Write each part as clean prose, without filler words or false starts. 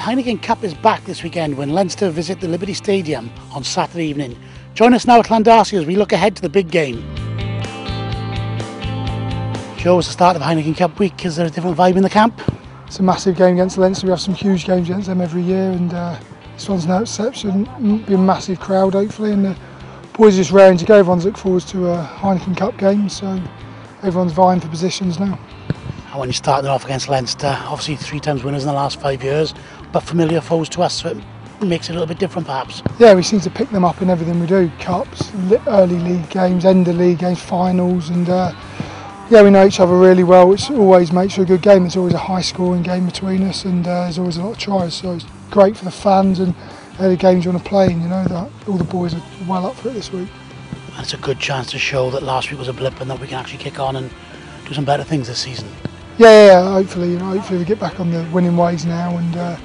Heineken Cup is back this weekend when Leinster visit the Liberty Stadium on Saturday evening. Join us now at Llandarcy as we look ahead to the big game. Joe, it's the start of Heineken Cup week. Is there a different vibe in the camp? It's a massive game against Leinster. We have some huge games against them every year, and this one's no exception. It'll be a massive crowd hopefully, and the boys are just raring to go. Everyone's looking forward to a Heineken Cup game, so everyone's vying for positions now. And when you're starting off against Leinster, obviously 3 times winners in the last 5 years, but familiar foes to us, so it makes it a little bit different perhaps. Yeah, we seem to pick them up in everything we do. Cups, early league games, end of league games, finals, and yeah, we know each other really well, which always makes for a good game. It's always a high scoring game between us, and there's always a lot of tries, so it's great for the fans and the games you want to play, and you know that all the boys are well up for it this week. And it's a good chance to show that last week was a blip and that we can actually kick on and do some better things this season. Yeah, hopefully, hopefully we get back on the winning ways now and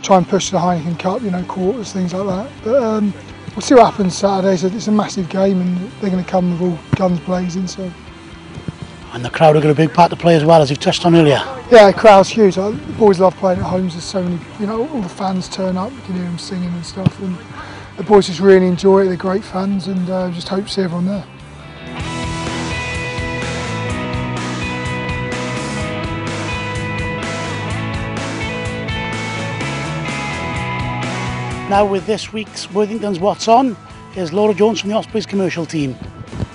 try and push the Heineken Cup, quarters, things like that. But we'll see what happens Saturday. So it's a massive game, and they're going to come with all guns blazing. So. And the crowd have got a big part to play as well, as you've touched on earlier. Yeah, the crowd's huge. The boys love playing at home. There's so many, all the fans turn up. You can hear them singing and stuff, and the boys just really enjoy it. They're great fans, and just hope to see everyone there. Now with this week's Worthington's What's On, here's Laura Jones from the Ospreys commercial team.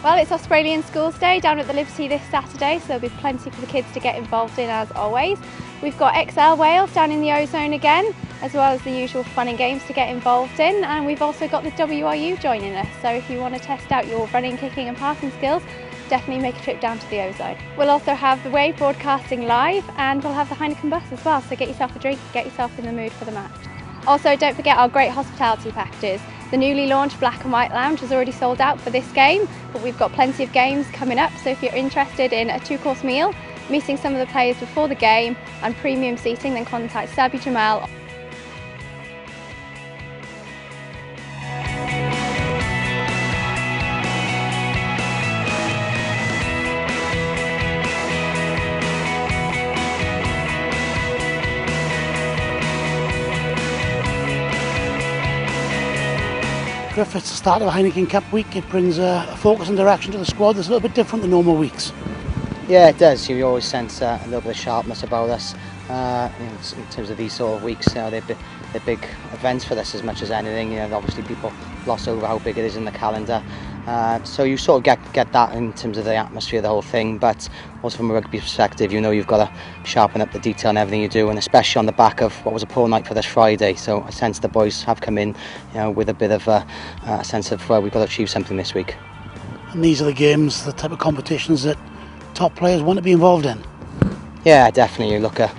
Well, it's Australian Schools Day down at the Liberty this Saturday, so there'll be plenty for the kids to get involved in as always. We've got XL Wales down in the Ozone again, as well as the usual fun and games to get involved in, and we've also got the WRU joining us, so if you want to test out your running, kicking and parking skills, definitely make a trip down to the Ozone. We'll also have the Wave broadcasting live, and we'll have the Heineken bus as well, so get yourself a drink, get yourself in the mood for the match. Also, don't forget our great hospitality packages. The newly launched Black and White Lounge has already sold out for this game, but we've got plenty of games coming up, so if you're interested in a 2-course meal, meeting some of the players before the game and premium seating, then contact Sabi Jamal. Gruff, it's the start of a Heineken Cup week. It brings a focus and direction to the squad that's a little bit different than normal weeks. Yeah, it does. You always sense a little bit of sharpness about us in terms of these sort of weeks. They're big events for us as much as anything. Obviously people gloss over how big it is in the calendar. So you sort of get that in terms of the atmosphere of the whole thing, but also from a rugby perspective, you've got to sharpen up the detail in everything you do, and especially on the back of what was a poor night for this Friday. So I sense the boys have come in with a bit of a sense of we've got to achieve something this week. And these are the games, the type of competitions that top players want to be involved in. Yeah, definitely. You look at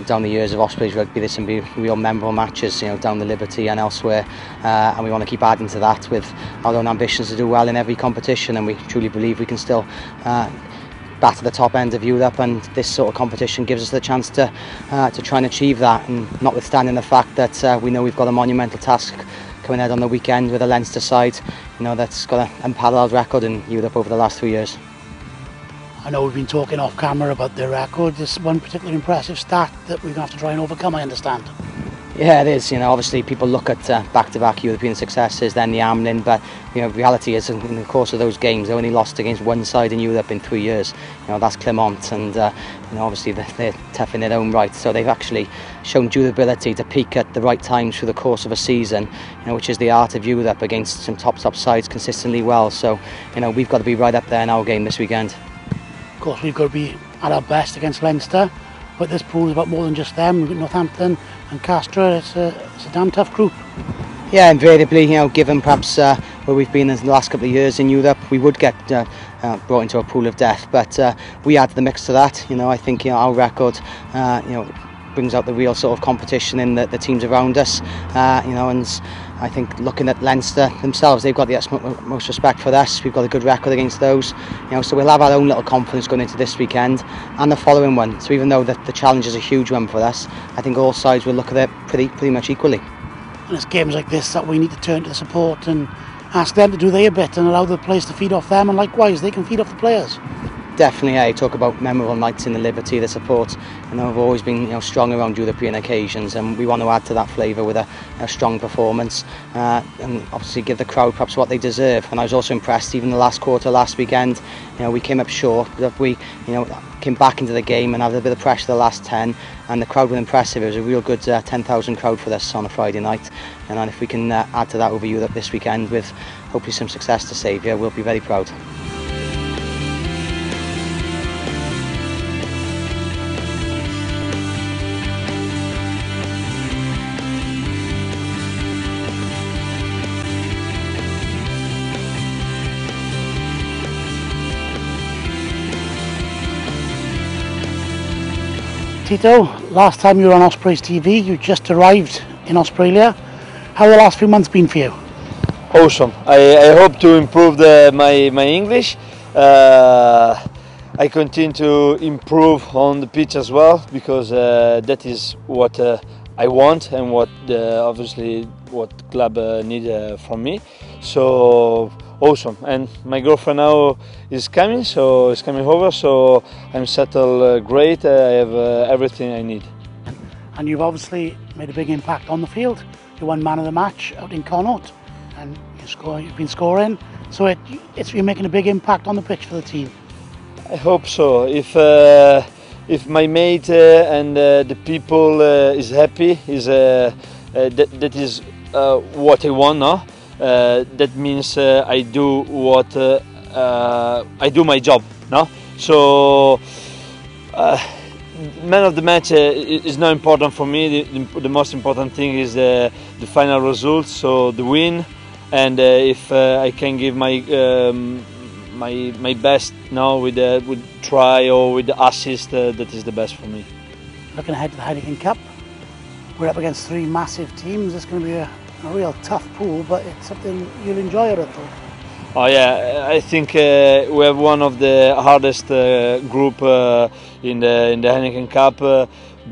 down the years of Ospreys rugby, there's some real memorable matches down the Liberty and elsewhere, and we want to keep adding to that with our own ambitions to do well in every competition, and we truly believe we can still batter the top end of Europe, and this sort of competition gives us the chance to try and achieve that, and notwithstanding the fact that we know we've got a monumental task coming out on the weekend with a Leinster side that's got an unparalleled record in Europe over the last 3 years. I know we've been talking off camera about their record. There's one particularly impressive stat that we're going to have to try and overcome, I understand. Yeah, it is. Obviously people look at back-to-back European successes, then the Amlin, but reality is in the course of those games they only lost against one side in Europe in 3 years. That's Clermont, and obviously they're tough in their own right. So they've actually shown durability to peak at the right times through the course of a season, which is the art of Europe against some top sides consistently well. So we've got to be right up there in our game this weekend. Of course, we've got to be at our best against Leinster, but this pool is about more than just them. We've got Northampton and Castra. It's a damn tough group. Yeah, invariably, given perhaps where we've been in the last couple of years in Europe, we would get brought into a pool of death, but we add the mix to that. I think our record brings out the real sort of competition in the teams around us, and I think looking at Leinster themselves, they've got the utmost respect for us. We've got a good record against those, so we'll have our own little confidence going into this weekend and the following one. So even though the challenge is a huge one for us, I think all sides will look at it pretty much equally. And it's games like this that we need to turn to the support and ask them to do their bit and allow the players to feed off them, and likewise they can feed off the players. Definitely, yeah. You talk about memorable nights in the Liberty, the support, and I've always been strong around European occasions, and we want to add to that flavour with a strong performance, and obviously give the crowd perhaps what they deserve. And I was also impressed, even the last quarter last weekend, we came up short, but we came back into the game and had a bit of pressure the last 10, and the crowd was impressive. It was a real good 10,000 crowd for us on a Friday night, and if we can add to that over Europe this weekend with hopefully some success to Saviour, we'll be very proud. Tito, last time you were on Ospreys TV, you just arrived in Australia. How have the last few months been for you? Awesome. I hope to improve my English. I continue to improve on the pitch as well, because that is what I want and what obviously what club need from me. So awesome. And my girlfriend now is coming, so it's coming over, so I'm settled great. I have everything I need. And you've obviously made a big impact on the field. You won man of the match out in Connaught, and you've been scoring, so you're making a big impact on the pitch for the team. I hope so. If my mate and the people is happy, that is what I want, no? That means I do my job, no? So man of the match is not important for me. The most important thing is the final result, so the win, and if I can give my best now with try or with the assist, that is the best for me. Looking ahead to the Heineken Cup, we're up against 3 massive teams. It's going to be a real tough pool, but it's something you'll enjoy, I thought. Oh yeah, I think we have one of the hardest group in the Heineken Cup,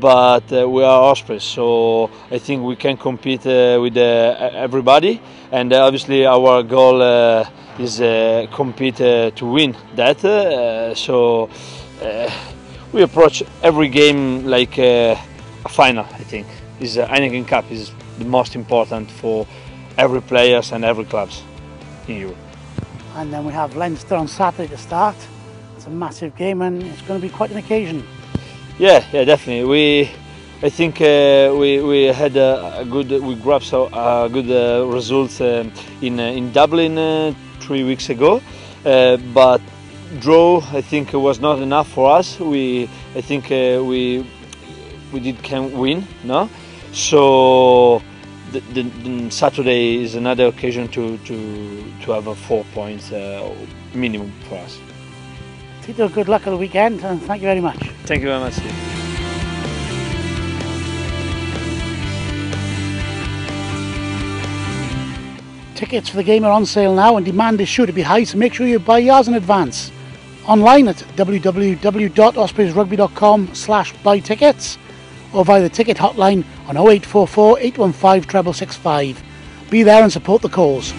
but we are Ospreys, so I think we can compete with everybody, and obviously our goal is compete to win that. So we approach every game like a final. I think Heineken Cup is the most important for every players and every clubs in Europe. And then we have Leinster on Saturday to start. It's a massive game, and it's going to be quite an occasion. Yeah, definitely. I think we had we grabbed good results in Dublin 3 weeks ago, but draw I think was not enough for us. I think we can win, no? So the Saturday is another occasion to have 4 points minimum for us. Tito, good luck on the weekend, and thank you very much. Thank you very much, Steve. Tickets for the game are on sale now, and demand is sure to be high, so make sure you buy yours in advance. Online at www.ospreysrugby.com/buy tickets, or via the Ticket Hotline on 0844 815 665. Be there and support the cause.